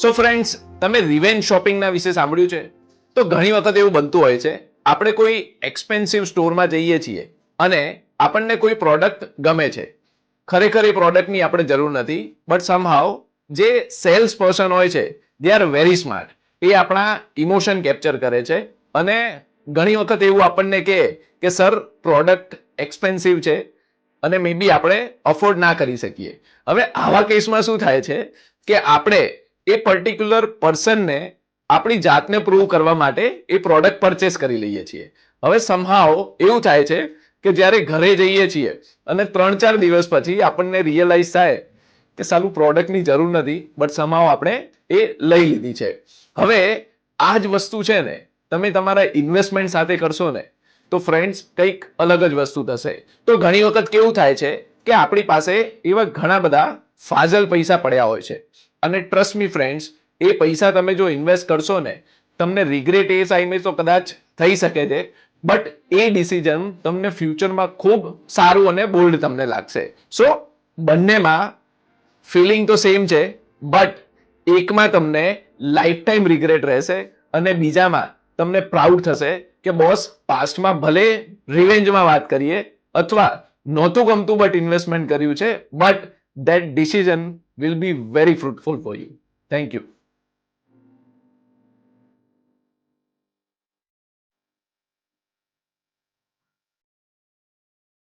So friends, તમે revenge શોપિંગના વિશે સાંભળ્યું છે? તો ઘણી વખત એવું બનતું હોય છે, આપણે કોઈ એક્સપેન્સિવ સ્ટોરમાં જઈએ છીએ અને આપણને કોઈ પ્રોડક્ટ ગમે છે. ખરેખર એ પ્રોડક્ટની આપણે જરૂર નથી, બટ સમહાઉ જે સેલ્સ પર્સન હોય છે દે આર વેરી સ્માર્ટ. એ આપણા ઇમોશન કેપ્ચર કરે છે અને ઘણી વખત એવું આપણને કહે કે સર, પ્રોડક્ટ એક્સપેન્સિવ છે અને મે બી આપણે અફોર્ડ ના કરી શકીએ. હવે આવા કેસમાં શું થાય છે કે આપણે એ પર્ટિક્યુલર પર્સનને આપણી જાતને પ્રૂવ કરવા માટે એ પ્રોડક્ટ પરચેસ કરી લઈએ છીએ. હવે સમહાઉ એવું થાય છે કે જ્યારે ઘરે જઈએ છીએ અને 3-4 દિવસ પછી આપણને રિયલાઇઝ થાય કે સાલું પ્રોડક્ટની જરૂર નથી, બટ સમહાઉ આપણે એ લઈ લીધી છે. હવે આ જ વસ્તુ છે ને, તમે તમારા ઇન્વેસ્ટમેન્ટ સાથે કરશો ને તો ફ્રેન્ડ્સ કંઈક અલગ જ વસ્તુ થશે. તો ઘણી વખત કેવું થાય છે કે આપણી પાસે એવા ઘણા બધા ફાજલ પૈસા પડ્યા હોય છે અને ટ્રસ્ટ મી ફ્રેન્ડ્સ, એ પૈસા તમે જો ઇન્વેસ્ટ કરશો ને, તમને રિગ્રેટ એ ટાઈમે તો કદાચ થઈ શકે છે, બટ એ ડિસિઝન તમને ફ્યુચરમાં ખૂબ સારું અને બોલ્ડ તમને લાગશે. સો બંનેમાં ફિલિંગ તો સેમ છે, બટ એકમાં તમને લાઈફ ટાઈમ રિગ્રેટ રહેશે અને બીજામાં તમને પ્રાઉડ થશે કે બોસ, પાસ્ટમાં ભલે રિવેન્જમાં વાત કરીએ અથવા નહોતું ગમતું બટ ઇન્વેસ્ટમેન્ટ કર્યું છે, but that decision will be very fruitful for you. Thank you.